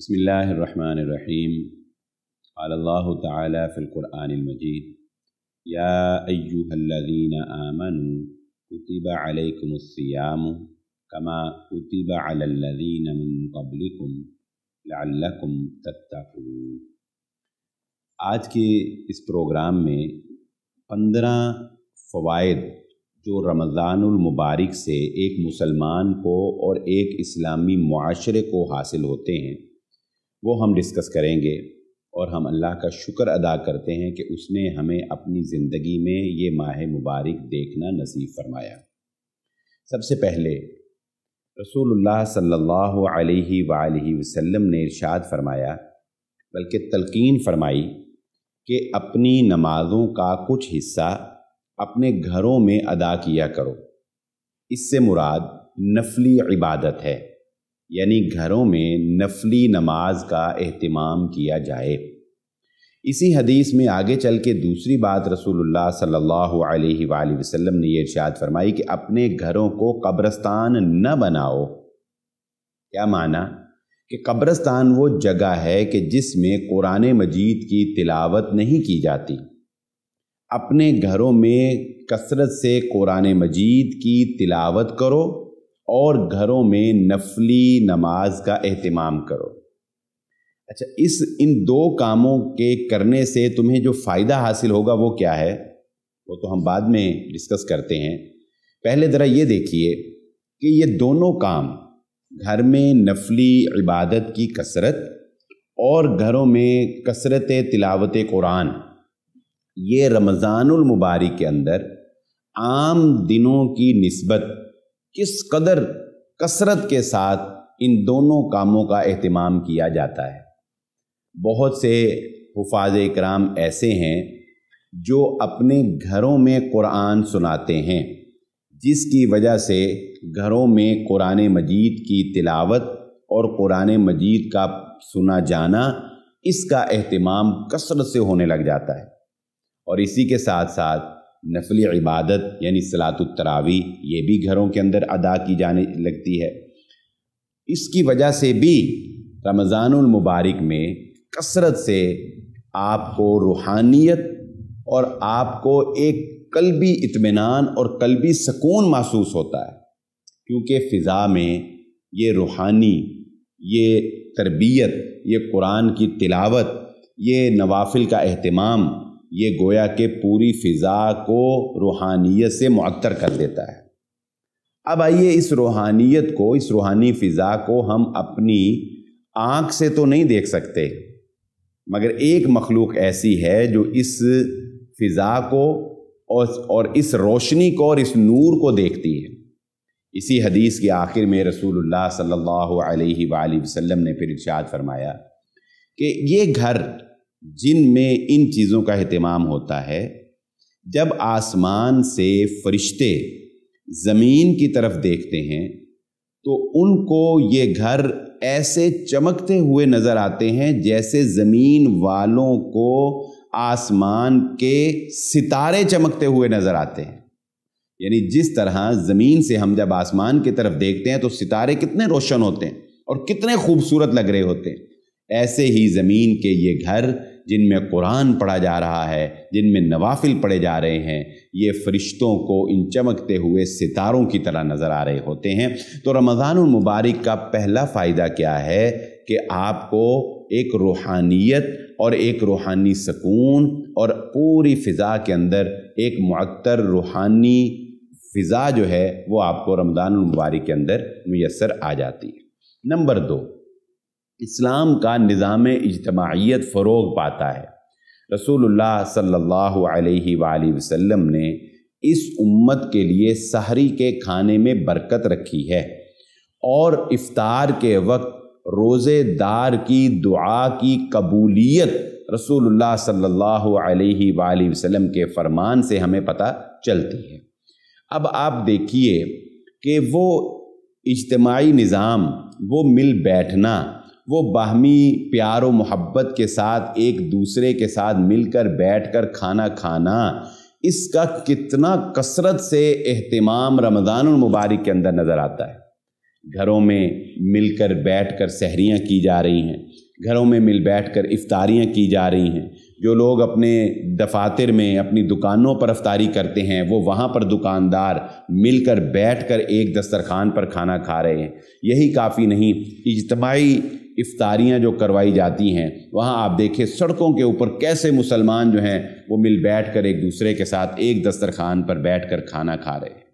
بسم اللہ الرحمن الرحیم قال اللہ تعالی فی القرآن المجید یا ایہا الذین آمنوا کتب علیکم الصیام کما کتب علی الذین من قبلکم لعلکم تتقون۔ آج کے اس پروگرام میں 15 فوائد جو رمضان المبارک سے ایک مسلمان کو اور ایک اسلامی معاشرے کو حاصل ہوتے ہیں وہ ہم ڈسکس کریں گے، اور ہم اللہ کا شکر ادا کرتے ہیں کہ اس نے ہمیں اپنی زندگی میں یہ ماہ مبارک دیکھنا نصیب فرمایا۔ سب سے پہلے رسول اللہ صلی اللہ علیہ وآلہ وسلم نے ارشاد فرمایا، بلکہ تلقین فرمائی کہ اپنی نمازوں کا کچھ حصہ اپنے گھروں میں ادا کیا کرو۔ اس سے مراد نفلی عبادت ہے، یعنی گھروں میں نفلی نماز کا اہتمام کیا جائے۔ اسی حدیث میں آگے چل کے دوسری بات رسول اللہ صلی اللہ علیہ وآلہ وسلم نے یہ ارشاد فرمائی کہ اپنے گھروں کو قبرستان نہ بناؤ۔ کیا معنی؟ کہ قبرستان وہ جگہ ہے کہ جس میں قرآن مجید کی تلاوت نہیں کی جاتی۔ اپنے گھروں میں کثرت سے قرآن مجید کی تلاوت کرو اور گھروں میں نفلی نماز کا اہتمام کرو۔ اچھا، ان دو کاموں کے کرنے سے تمہیں جو فائدہ حاصل ہوگا وہ کیا ہے، وہ تو ہم بعد میں ڈسکس کرتے ہیں۔ پہلے ذرا یہ دیکھیے کہ یہ دونوں کام، گھر میں نفلی عبادت کی کثرت اور گھروں میں کثرت تلاوت قرآن، یہ رمضان المبارک کے اندر عام دنوں کی نسبت کس قدر کثرت کے ساتھ ان دونوں کاموں کا اہتمام کیا جاتا ہے۔ بہت سے حفاظ اکرام ایسے ہیں جو اپنے گھروں میں قرآن سناتے ہیں، جس کی وجہ سے گھروں میں قرآن مجید کی تلاوت اور قرآن مجید کا سنا جانا، اس کا اہتمام کثرت سے ہونے لگ جاتا ہے۔ اور اسی کے ساتھ ساتھ نفلی عبادت یعنی صلاۃ التراویح، یہ بھی گھروں کے اندر ادا کی جانے لگتی ہے۔ اس کی وجہ سے بھی رمضان المبارک میں کثرت سے آپ کو روحانیت اور آپ کو ایک قلبی اطمینان اور قلبی سکون محسوس ہوتا ہے، کیونکہ فضا میں یہ روحانی، یہ تربیت، یہ قرآن کی تلاوت، یہ نوافل کا اہتمام، یہ گویا کہ پوری فضا کو روحانیت سے معطر کر دیتا ہے۔ اب آئیے اس روحانیت کو، اس روحانی فضا کو ہم اپنی آنکھ سے تو نہیں دیکھ سکتے، مگر ایک مخلوق ایسی ہے جو اس فضا کو اور اس روشنی کو اور اس نور کو دیکھتی ہے۔ اسی حدیث کے آخر میں رسول اللہ صلی اللہ علیہ وآلہ وسلم نے پھر ارشاد فرمایا کہ یہ گھر جن میں ان چیزوں کا اہتمام ہوتا ہے، جب آسمان سے فرشتے زمین کی طرف دیکھتے ہیں تو ان کو یہ گھر ایسے چمکتے ہوئے نظر آتے ہیں جیسے زمین والوں کو آسمان کے ستارے چمکتے ہوئے نظر آتے ہیں۔ یعنی جس طرح زمین سے ہم جب آسمان کی طرف دیکھتے ہیں تو ستارے کتنے روشن ہوتے ہیں اور کتنے خوبصورت لگ رہے ہوتے ہیں، ایسے ہی زمین کے یہ گھر جن میں قرآن پڑھا جا رہا ہے، جن میں نوافل پڑھے جا رہے ہیں، یہ فرشتوں کو ان چمکتے ہوئے ستاروں کی طرح نظر آ رہے ہوتے ہیں۔ تو رمضان المبارک کا پہلا فائدہ کیا ہے کہ آپ کو ایک روحانیت اور ایک روحانی سکون اور پوری فضا کے اندر ایک معطر روحانی فضا جو ہے وہ آپ کو رمضان المبارک کے اندر میسر آ جاتی ہے۔ نمبر 2، اسلام کا نظام اجتماعیت فروغ پاتا ہے۔ رسول اللہ صلی اللہ علیہ وآلہ وسلم نے اس امت کے لیے سحری کے کھانے میں برکت رکھی ہے، اور افطار کے وقت روزے دار کی دعا کی قبولیت رسول اللہ صلی اللہ علیہ وآلہ وسلم کے فرمان سے ہمیں پتہ چلتی ہے۔ اب آپ دیکھیے کہ وہ اجتماعی نظام، وہ مل بیٹھنا، وہ باہمی پیار و محبت کے ساتھ ایک دوسرے کے ساتھ مل کر بیٹھ کر کھانا کھانا، اس کا کتنا کثرت سے اہتمام رمضان المبارک کے اندر نظر آتا ہے۔ گھروں میں مل کر بیٹھ کر سحریاں کی جا رہی ہیں، گھروں میں مل بیٹھ کر افطاریاں کی جا رہی ہیں۔ جو لوگ اپنے دفاتر میں اپنی دکانوں پر افطاری کرتے ہیں وہ وہاں پر دکاندار مل کر بیٹھ کر ایک دسترخوان پر کھانا کھا رہے ہیں۔ یہی کافی نہیں، اجتماعی افطاریاں جو کروائی جاتی ہیں وہاں آپ دیکھیں سڑکوں کے اوپر کیسے مسلمان جو ہیں وہ مل بیٹھ کر ایک دوسرے کے ساتھ ایک دسترخوان پر بیٹھ کر کھانا کھا رہے ہیں۔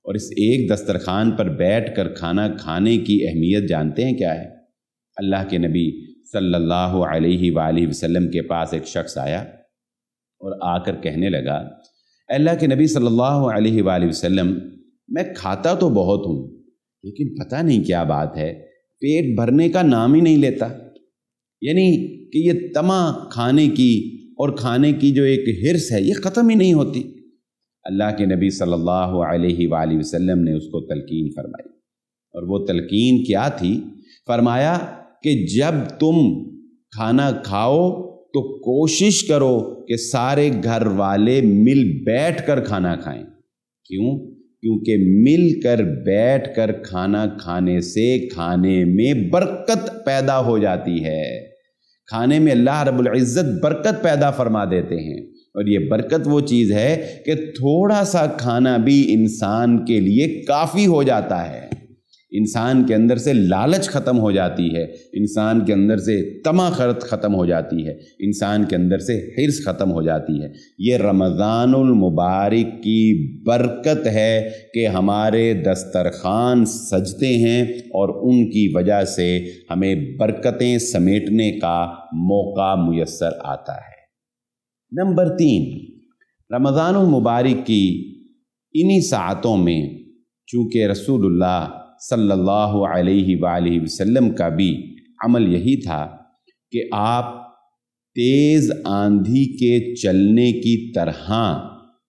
اور اس ایک دسترخوان پر بیٹھ کر کھانا کھانے کی اہمیت جانتے ہیں کیا ہے؟ اللہ کے نبی صلی اللہ علیہ وآلہ وسلم کے پاس ایک شخص آیا اور آ کر کہنے لگا، اللہ کے نبی صلی اللہ علیہ وآلہ وسلم، میں کھاتا تو بہت ہوں لیکن پتہ نہیں کیا بات ہے، پیٹ بھرنے کا نام ہی نہیں لیتا، یعنی کہ یہ طمع کھانے کی اور کھانے کی جو ایک حرص ہے یہ ختم ہی نہیں ہوتی۔ اللہ کے نبی صلی اللہ علیہ وآلہ وسلم نے اس کو تلقین فرمائی، اور وہ تلقین کیا تھی؟ فرمایا کہ جب تم کھانا کھاؤ تو کوشش کرو کہ سارے گھر والے مل بیٹھ کر کھانا کھائیں۔ کیوں؟ کیونکہ مل کر بیٹھ کر کھانا کھانے سے کھانے میں برکت پیدا ہو جاتی ہے، کھانے میں اللہ رب العزت برکت پیدا فرما دیتے ہیں، اور یہ برکت وہ چیز ہے کہ تھوڑا سا کھانا بھی انسان کے لیے کافی ہو جاتا ہے، انسان کے اندر سے لالچ ختم ہو جاتی ہے، انسان کے اندر سے طمع ختم ہو جاتی ہے، انسان کے اندر سے حرص ختم ہو جاتی ہے۔ یہ رمضان المبارک کی برکت ہے کہ ہمارے دسترخوان سجتے ہیں اور ان کی وجہ سے ہمیں برکتیں سمیٹنے کا موقع میسر آتا ہے۔ نمبر 3، رمضان المبارک کی انہی ساعتوں میں چونکہ رسول اللہ صلی اللہ علیہ وآلہ وسلم کا بھی عمل یہی تھا کہ آپ تیز آندھی کے چلنے کی طرح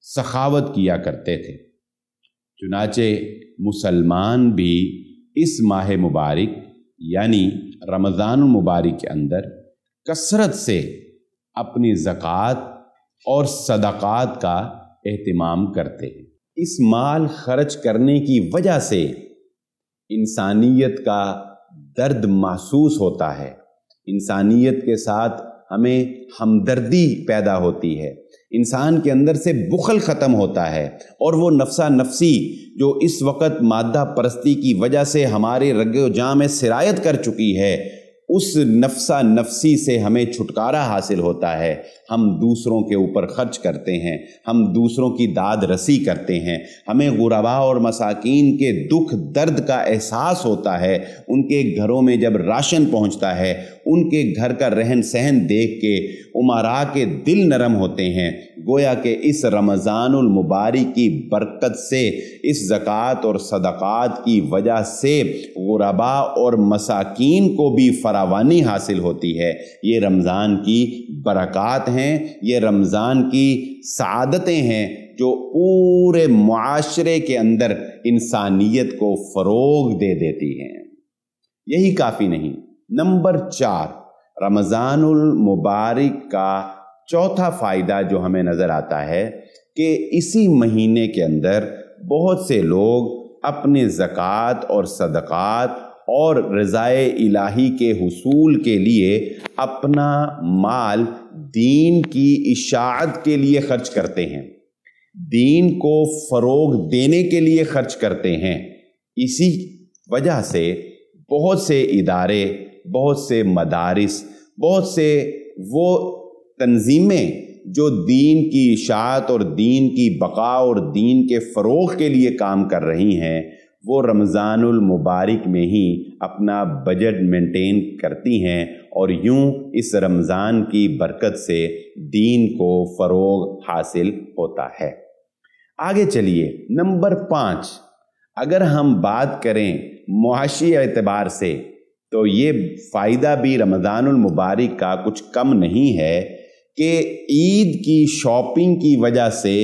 سخاوت کیا کرتے تھے، چنانچہ مسلمان بھی اس ماہ مبارک یعنی رمضان المبارک کے اندر کثرت سے اپنی زکوٰۃ اور صدقات کا اہتمام کرتے ہیں۔ اس مال خرچ کرنے کی وجہ سے انسانیت کا درد محسوس ہوتا ہے، انسانیت کے ساتھ ہمیں ہمدردی پیدا ہوتی ہے، انسان کے اندر سے بخل ختم ہوتا ہے، اور وہ نفسا نفسی جو اس وقت مادہ پرستی کی وجہ سے ہمارے رگ و جاں میں سرایت کر چکی ہے، اس نفسا نفسی سے ہمیں چھٹکارا حاصل ہوتا ہے۔ ہم دوسروں کے اوپر خرچ کرتے ہیں، ہم دوسروں کی داد رسی کرتے ہیں، ہمیں غرباء اور مساکین کے دکھ درد کا احساس ہوتا ہے، ان کے گھروں میں جب راشن پہنچتا ہے، ان کے گھر کا رہن سہن دیکھ کے امراء کے دل نرم ہوتے ہیں۔ گویا کہ اس رمضان المبارک کی برکت سے، اس زکوٰۃ اور صدقات کی وجہ سے غرباء اور مساکین کو بھی فراوانی حاصل ہوتی ہے۔ یہ رمضان کی برکات ہیں، یہ رمضان کی سعادتیں ہیں جو پورے معاشرے کے اندر انسانیت کو فروغ دے دیتی ہیں۔ یہی کافی نہیں، نمبر 4، رمضان المبارک کا چوتھا فائدہ جو ہمیں نظر آتا ہے کہ اسی مہینے کے اندر بہت سے لوگ اپنے زکوٰۃ اور صدقات اور رضائے الہی کے حصول کے لیے اپنا مال دین کی اشاعت کے لیے خرچ کرتے ہیں، دین کو فروغ دینے کے لیے خرچ کرتے ہیں۔ اسی وجہ سے بہت سے ادارے، بہت سے مدارس، بہت سے وہ تنظیمیں جو دین کی اشاعت اور دین کی بقا اور دین کے فروغ کے لیے کام کر رہی ہیں، وہ رمضان المبارک میں ہی اپنا بجٹ مینٹین کرتی ہیں، اور یوں اس رمضان کی برکت سے دین کو فروغ حاصل ہوتا ہے۔ آگے چلیے، نمبر 5، اگر ہم بات کریں معاشی اعتبار سے تو یہ فائدہ بھی رمضان المبارک کا کچھ کم نہیں ہے کہ عید کی شاپنگ کی وجہ سے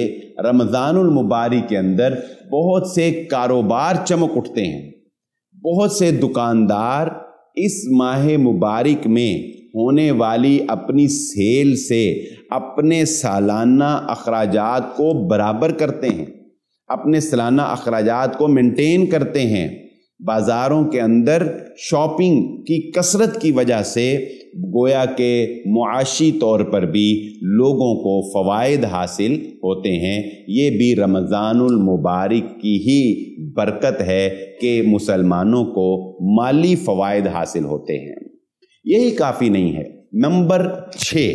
رمضان المبارک کے اندر بہت سے کاروبار چمک اٹھتے ہیں، بہت سے دکاندار اس ماہ مبارک میں ہونے والی اپنی سیل سے اپنے سالانہ اخراجات کو برابر کرتے ہیں، اپنے سالانہ اخراجات کو مینٹین کرتے ہیں۔ بازاروں کے اندر شاپنگ کی کثرت کی وجہ سے گویا کہ معاشی طور پر بھی لوگوں کو فوائد حاصل ہوتے ہیں۔ یہ بھی رمضان المبارک کی ہی برکت ہے کہ مسلمانوں کو مالی فوائد حاصل ہوتے ہیں۔ یہی کافی نہیں ہے، نمبر 6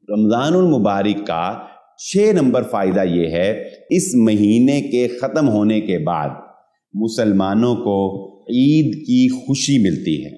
رمضان المبارک کا 6 نمبر فائدہ یہ ہے، اس مہینے کے ختم ہونے کے بعد مسلمانوں کو عید کی خوشی ملتی ہے۔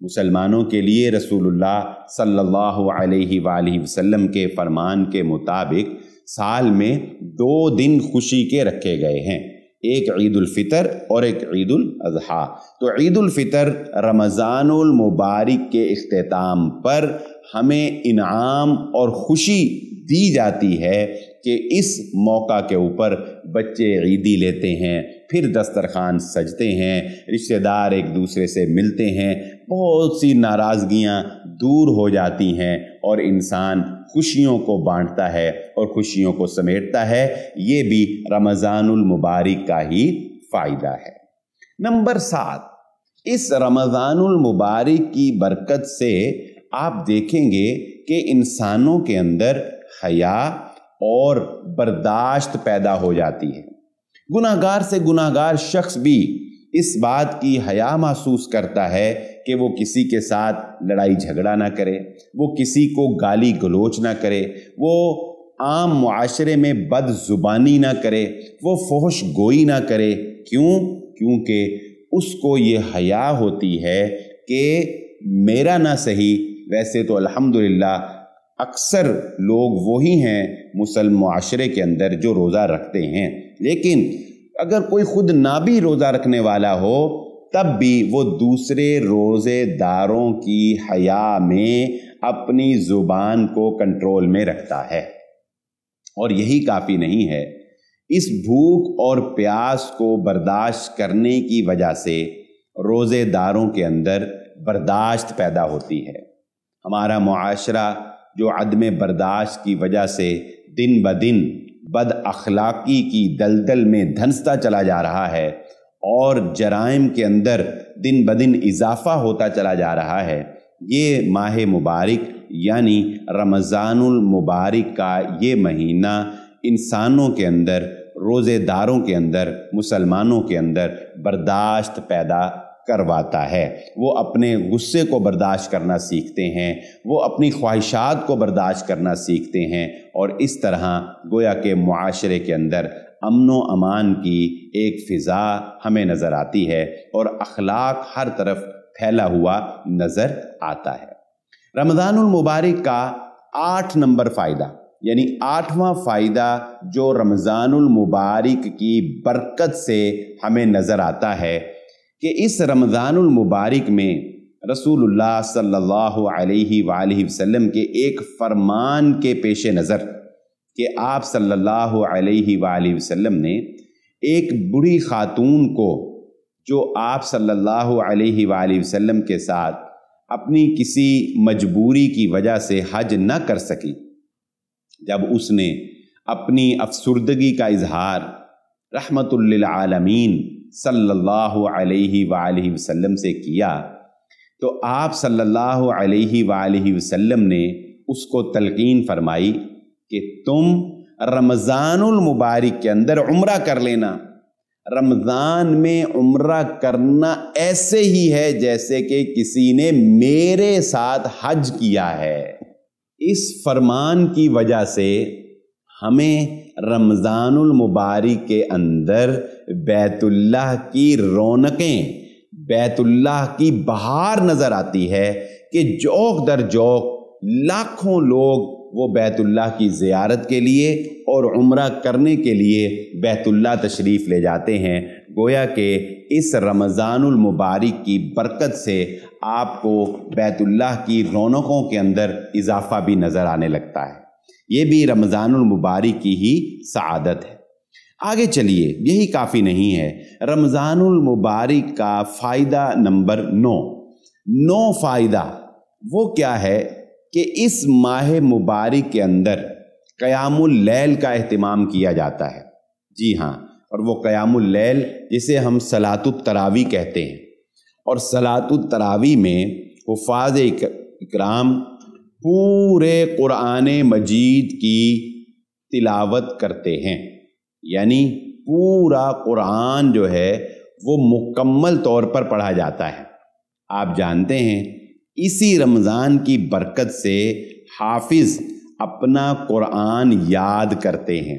مسلمانوں کے لیے رسول اللہ صلی اللہ علیہ وآلہ وسلم کے فرمان کے مطابق سال میں 2 دن خوشی کے رکھے گئے ہیں، ایک عید الفطر اور ایک عید الاضحیٰ۔ تو عید الفطر رمضان المبارک کے اختتام پر ہمیں انعام اور خوشی دی جاتی ہے کہ اس موقع کے اوپر بچے عیدی لیتے ہیں، پھر دسترخوان سجتے ہیں، رشتہ دار ایک دوسرے سے ملتے ہیں، بہت سی ناراضگیاں دور ہو جاتی ہیں اور انسان خوشیوں کو بانٹتا ہے اور خوشیوں کو سمیٹتا ہے۔ یہ بھی رمضان المبارک کا ہی فائدہ ہے۔ نمبر 7 اس رمضان المبارک کی برکت سے آپ دیکھیں گے کہ انسانوں کے اندر حیا اور برداشت پیدا ہو جاتی ہے۔ گناہگار سے گناہگار شخص بھی اس بات کی حیا محسوس کرتا ہے کہ وہ کسی کے ساتھ لڑائی جھگڑا نہ کرے، وہ کسی کو گالی گلوچ نہ کرے، وہ عام معاشرے میں بد زبانی نہ کرے، وہ فحش گوئی نہ کرے۔ کیونکہ اس کو یہ حیا ہوتی ہے کہ میرا نہ صحیح، ویسے تو الحمدللہ اکثر لوگ وہی ہیں مسلم معاشرے کے اندر جو روزہ رکھتے ہیں، لیکن اگر کوئی خود نہ بھی روزہ رکھنے والا ہو تب بھی وہ دوسرے روزے داروں کی حیا میں اپنی زبان کو کنٹرول میں رکھتا ہے۔ اور یہی کافی نہیں ہے، اس بھوک اور پیاس کو برداشت کرنے کی وجہ سے روزے داروں کے اندر برداشت پیدا ہوتی ہے۔ ہمارا معاشرہ جو عدم برداشت کی وجہ سے دن بدن بد اخلاقی کی دلدل میں دھنستا چلا جا رہا ہے اور جرائم کے اندر دن بدن اضافہ ہوتا چلا جا رہا ہے، یہ ماہ مبارک یعنی رمضان المبارک کا یہ مہینہ انسانوں کے اندر، روزے داروں کے اندر، مسلمانوں کے اندر برداشت پیدا کرواتا ہے۔ وہ اپنے غصے کو برداشت کرنا سیکھتے ہیں، وہ اپنی خواہشات کو برداشت کرنا سیکھتے ہیں، اور اس طرح گویا کہ معاشرے کے اندر امن و امان کی ایک فضا ہمیں نظر آتی ہے اور اخلاق ہر طرف پھیلا ہوا نظر آتا ہے۔ رمضان المبارک کا 8 نمبر فائدہ، یعنی 8واں فائدہ جو رمضان المبارک کی برکت سے ہمیں نظر آتا ہے کہ اس رمضان المبارک میں رسول اللہ صلی اللہ علیہ وآلہ وسلم کے ایک فرمان کے پیش نظر کہ آپ صلی اللہ علیہ وآلہ وسلم نے ایک بوڑھی خاتون کو جو آپ صلی اللہ علیہ وآلہ وسلم کے ساتھ اپنی کسی مجبوری کی وجہ سے حج نہ کر سکی، جب اس نے اپنی افسردگی کا اظہار رحمت للعالمین صلی اللہ علیہ وآلہ وسلم سے کیا تو آپ صلی اللہ علیہ وآلہ وسلم نے اس کو تلقین فرمائی کہ تم رمضان المبارک کے اندر عمرہ کر لینا۔ رمضان میں عمرہ کرنا ایسے ہی ہے جیسے کہ کسی نے میرے ساتھ حج کیا ہے۔ اس فرمان کی وجہ سے ہمیں رمضان المبارک کے اندر بیت اللہ کی رونقیں، بیت اللہ کی بہار نظر آتی ہے کہ جوق در جوق لاکھوں لوگ وہ بیت اللہ کی زیارت کے لیے اور عمرہ کرنے کے لیے بیت اللہ تشریف لے جاتے ہیں۔ گویا کہ اس رمضان المبارک کی برکت سے آپ کو بیت اللہ کی رونقوں کے اندر اضافہ بھی نظر آنے لگتا ہے۔ یہ بھی رمضان المبارک کی ہی سعادت ہے۔ آگے چلیے، یہی کافی نہیں ہے، رمضان المبارک کا فائدہ نمبر 9 فائدہ وہ کیا ہے کہ اس ماہ مبارک کے اندر قیام اللیل کا اہتمام کیا جاتا ہے۔ جی ہاں، اور وہ قیام اللیل جسے ہم صلاۃ التراویح کہتے ہیں، اور صلاۃ التراویح میں حفاظ اکرام پورے قرآن مجید کی تلاوت کرتے ہیں، یعنی پورا قرآن جو ہے وہ مکمل طور پر پڑھا جاتا ہے۔ آپ جانتے ہیں اسی رمضان کی برکت سے حافظ اپنا قرآن یاد کرتے ہیں،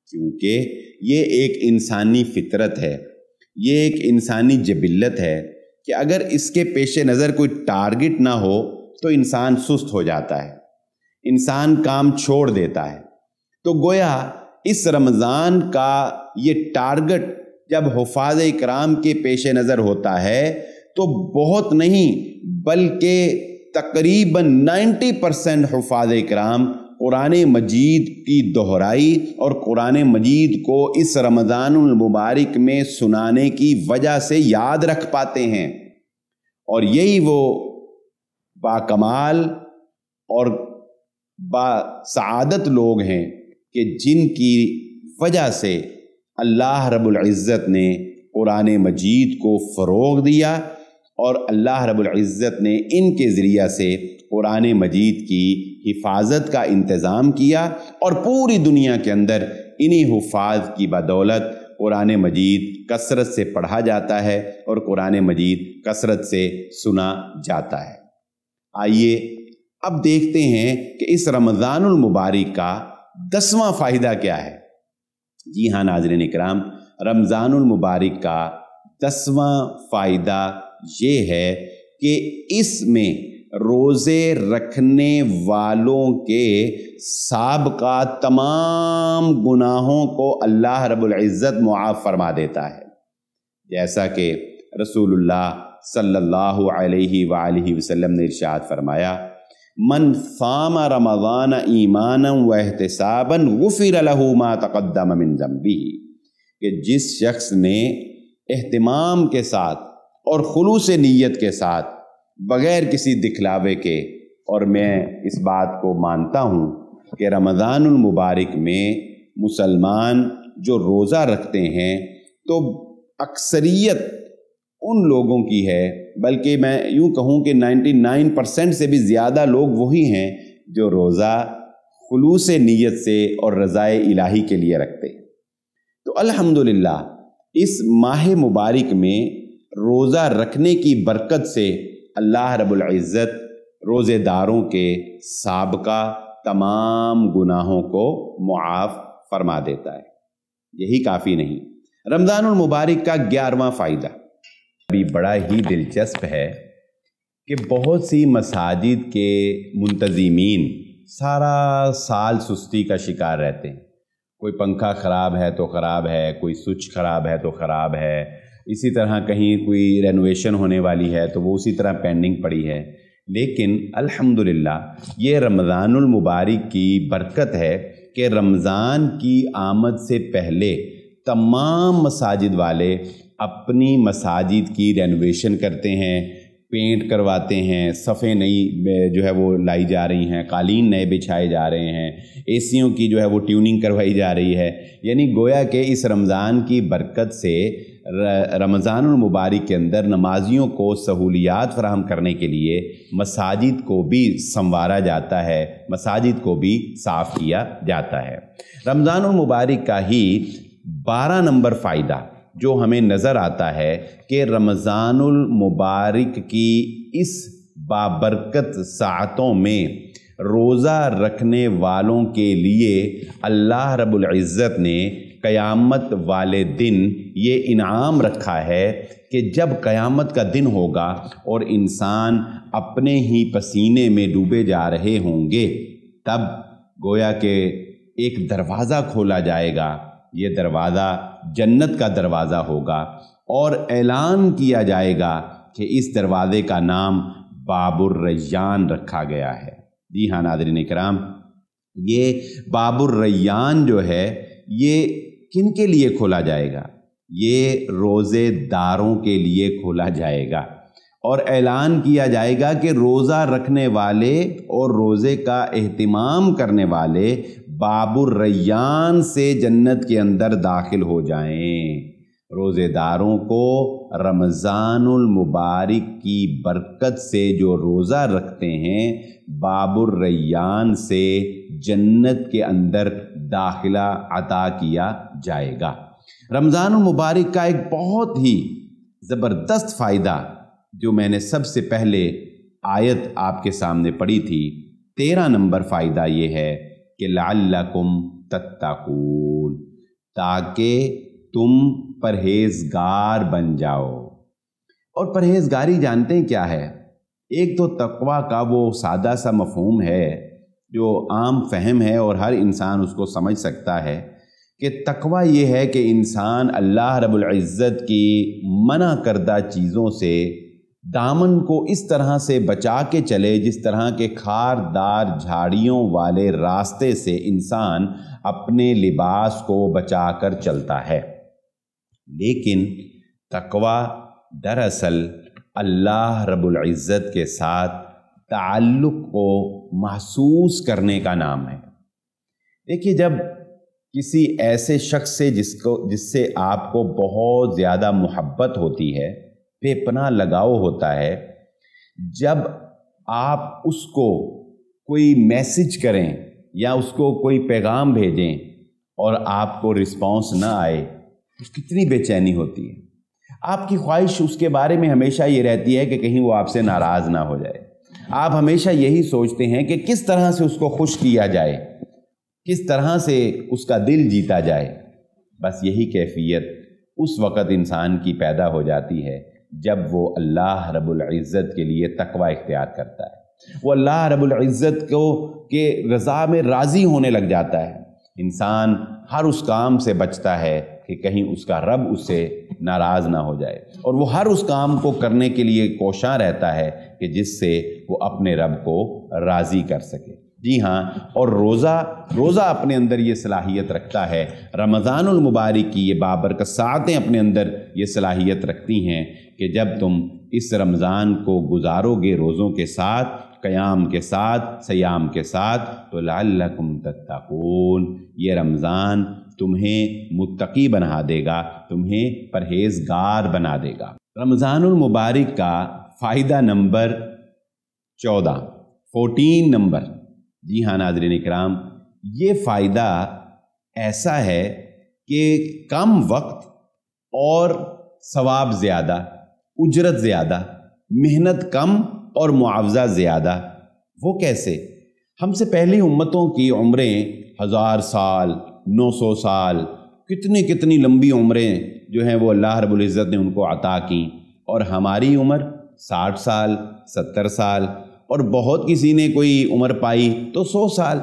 کیونکہ یہ ایک انسانی فطرت ہے، یہ ایک انسانی جبلت ہے کہ اگر اس کے پیش نظر کوئی ٹارگٹ نہ ہو تو انسان سست ہو جاتا ہے، انسان کام چھوڑ دیتا ہے۔ تو گویا اس رمضان کا یہ ٹارگٹ جب حفاظ اکرام کے پیش نظر ہوتا ہے تو بہت نہیں بلکہ تقریباً 90% حفاظ اکرام قرآن مجید کی دہرائی اور قرآن مجید کو اس رمضان المبارک میں سنانے کی وجہ سے یاد رکھ پاتے ہیں، اور یہی وہ باکمال اور باسعادت لوگ ہیں کہ جن کی وجہ سے اللہ رب العزت نے قرآن مجید کو فروغ دیا، اور اللہ رب العزت نے ان کے ذریعہ سے قرآن مجید کی حفاظت کا انتظام کیا، اور پوری دنیا کے اندر انہی حفاظ کی بدولت قرآن مجید کثرت سے پڑھا جاتا ہے اور قرآن مجید کثرت سے سنا جاتا ہے۔ آئیے اب دیکھتے ہیں کہ اس رمضان المبارک کا 10واں فائدہ کیا ہے۔ جی ہاں ناظرین اکرام، رمضان المبارک کا 10واں فائدہ یہ ہے کہ اس میں روزے رکھنے والوں کے سابقہ تمام گناہوں کو اللہ رب العزت معاف فرما دیتا ہے، جیسا کہ رسول اللہ صلی اللہ علیہ وآلہ وسلم نے ارشاد فرمایا، من صام رمضان ایمانا واحتسابا غفر له ما تقدم من ذنبہ، کہ جس شخص نے اہتمام کے ساتھ اور خلوص نیت کے ساتھ بغیر کسی دکھلاوے کے، اور میں اس بات کو مانتا ہوں کہ رمضان المبارک میں مسلمان جو روزہ رکھتے ہیں تو اکثریت ان لوگوں کی ہے، بلکہ میں یوں کہوں کہ 99% سے بھی زیادہ لوگ وہی ہیں جو روزہ خلوص نیت سے اور رضائے الہی کے لیے رکھتے ہیں۔ تو الحمدللہ اس ماہ مبارک میں روزہ رکھنے کی برکت سے اللہ رب العزت روزے داروں کے سابقہ تمام گناہوں کو معاف فرما دیتا ہے۔ یہی کافی نہیں، رمضان المبارک کا 11واں فائدہ بھی بڑا ہی دلچسپ ہے کہ بہت سی مساجد کے منتظمین سارا سال سستی کا شکار رہتے ہیں، کوئی پنکھا خراب ہے تو خراب ہے، کوئی سوئچ خراب ہے تو خراب ہے، اسی طرح کہیں کوئی رینوویشن ہونے والی ہے تو وہ اسی طرح پینڈنگ پڑی ہے۔ لیکن الحمدللہ یہ رمضان المبارک کی برکت ہے کہ رمضان کی آمد سے پہلے تمام مساجد والے اپنی مساجد کی رینوویشن کرتے ہیں، پینٹ کرواتے ہیں، صفیں نئی جو ہے وہ لائی جا رہی ہیں، قالین نئے بچھائے جا رہے ہیں، اے سیوں کی جو ہے وہ ٹیوننگ کروائی جا رہی ہے۔ یعنی گویا کہ اس رمضان کی برکت سے رمضان المبارک کے اندر نمازیوں کو سہولیات فراہم کرنے کے لیے مساجد کو بھی سنوارا جاتا ہے، مساجد کو بھی صاف کیا جاتا ہے۔ رمضان المبارک کا ہی 12 نمبر فائدہ جو ہمیں نظر آتا ہے کہ رمضان المبارک کی اس بابرکت ساعتوں میں روزہ رکھنے والوں کے لیے اللہ رب العزت نے قیامت والے دن یہ انعام رکھا ہے کہ جب قیامت کا دن ہوگا اور انسان اپنے ہی پسینے میں ڈوبے جا رہے ہوں گے، تب گویا کہ ایک دروازہ کھولا جائے گا، یہ دروازہ جنت کا دروازہ ہوگا، اور اعلان کیا جائے گا کہ اس دروازے کا نام باب الریان رکھا گیا ہے۔ جی ہاں ناظرین اکرام، یہ باب الریان جو ہے یہ کن کے لیے کھولا جائے گا؟ یہ روزے داروں کے لیے کھولا جائے گا، اور اعلان کیا جائے گا کہ روزہ رکھنے والے اور روزے کا اہتمام کرنے والے باب الریان سے جنت کے اندر داخل ہو جائیں۔ روزے داروں کو رمضان المبارک کی برکت سے جو روزہ رکھتے ہیں باب الریان سے جنت کے اندر داخلہ عطا کیا جائے گا۔ رمضان المبارک کا ایک بہت ہی زبردست فائدہ جو میں نے سب سے پہلے آیت آپ کے سامنے پڑھی تھی، 13 نمبر فائدہ یہ ہے کہ لعلکم تتقون، تاکہ تم پرہیزگار بن جاؤ۔ اور پرہیزگاری جانتے ہیں کیا ہے؟ ایک تو تقویٰ کا وہ سادہ سا مفہوم ہے جو عام فہم ہے اور ہر انسان اس کو سمجھ سکتا ہے کہ تقویٰ یہ ہے کہ انسان اللہ رب العزت کی منع کردہ چیزوں سے دامن کو اس طرح سے بچا کے چلے جس طرح کے خاردار جھاڑیوں والے راستے سے انسان اپنے لباس کو بچا کر چلتا ہے۔ لیکن تقویٰ دراصل اللہ رب العزت کے ساتھ تعلق کو محسوس کرنے کا نام ہے۔ دیکھیے، جب کسی ایسے شخص سے جس سے آپ کو بہت زیادہ محبت ہوتی ہے، بے پناہ لگاؤ ہوتا ہے، جب آپ اس کو کوئی میسج کریں یا اس کو کوئی پیغام بھیجیں اور آپ کو رسپانس نہ آئے، کتنی بے چینی ہوتی ہے۔ آپ کی خواہش اس کے بارے میں ہمیشہ یہ رہتی ہے کہ کہیں وہ آپ سے ناراض نہ ہو جائے۔ آپ ہمیشہ یہی سوچتے ہیں کہ کس طرح سے اس کو خوش کیا جائے، کس طرح سے اس کا دل جیتا جائے۔ بس یہی کیفیت اس وقت انسان کی پیدا ہو جاتی ہے جب وہ اللہ رب العزت کے لیے تقویٰ اختیار کرتا ہے، وہ اللہ رب العزت کو کے رضا میں راضی ہونے لگ جاتا ہے۔ انسان ہر اس کام سے بچتا ہے کہ کہیں اس کا رب اس سے ناراض نہ ہو جائے، اور وہ ہر اس کام کو کرنے کے لیے کوشاں رہتا ہے کہ جس سے وہ اپنے رب کو راضی کر سکے۔ جی ہاں، اور روزہ اپنے اندر یہ صلاحیت رکھتا ہے، رمضان المبارک کی یہ بابرکت ساعتیں اپنے اندر یہ صلاحیت رکھتی ہیں کہ جب تم اس رمضان کو گزارو گے روزوں کے ساتھ، قیام کے ساتھ، سیام کے ساتھ، تو لعلکم تتقون، یہ رمضان تمہیں متقی بنا دے گا، تمہیں پرہیزگار بنا دے گا۔ رمضان المبارک کا فائدہ نمبر 14 نمبر، جی ہاں ناظرین اکرام، یہ فائدہ ایسا ہے کہ کم وقت اور ثواب زیادہ، اجرت زیادہ، محنت کم اور معاوضہ زیادہ۔ وہ کیسے؟ ہم سے پہلی امتوں کی عمریں 1000 سال، 900 سال، کتنی لمبی عمریں جو ہیں وہ اللہ رب العزت نے ان کو عطا کیں، اور ہماری عمر 60 سال، 70 سال، اور بہت کسی نے کوئی عمر پائی تو 100 سال۔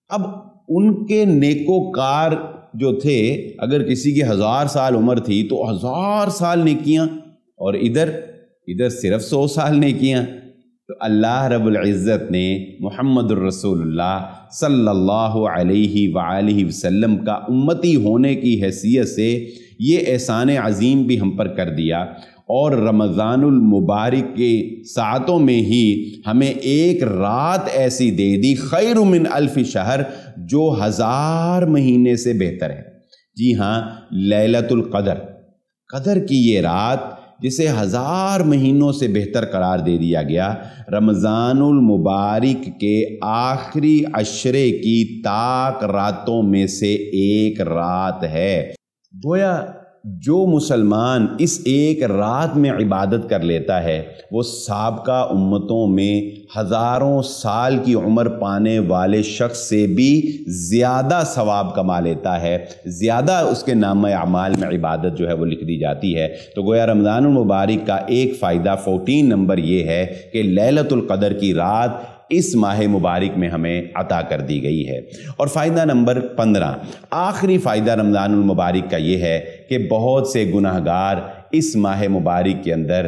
اب ان کے نیکوکار جو تھے، اگر کسی کی 1000 سال عمر تھی تو 1000 سال نیکیاں، اور ادھر صرف 100 سال نیکیاں۔ تو اللہ رب العزت نے محمد الرسول اللہ صلی اللہ علیہ وآلہ وسلم کا امتی ہونے کی حیثیت سے یہ احسان عظیم بھی ہم پر کر دیا، اور رمضان المبارک کے ساعتوں میں ہی ہمیں ایک رات ایسی دے دی، خیر من الف شہر، جو 1000 مہینے سے بہتر ہے۔ جی ہاں، لیلۃ القدر، قدر کی یہ رات جسے 1000 مہینوں سے بہتر قرار دے دیا گیا، رمضان المبارک کے آخری عشرے کی طاق راتوں میں سے ایک رات ہے۔ گویا جو مسلمان اس ایک رات میں عبادت کر لیتا ہے، وہ سابقہ امتوں میں ہزاروں سال کی عمر پانے والے شخص سے بھی زیادہ ثواب کما لیتا ہے، زیادہ اس کے نامہ اعمال میں عبادت جو ہے وہ لکھ دی جاتی ہے۔ تو گویا رمضان المبارک کا ایک فائدہ 14 نمبر یہ ہے کہ لیلۃ القدر کی رات اس ماہ مبارک میں ہمیں عطا کر دی گئی ہے۔ اور فائدہ نمبر 15، آخری فائدہ رمضان المبارک کا یہ ہے کہ بہت سے گناہگار اس ماہ مبارک کے اندر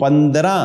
15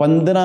15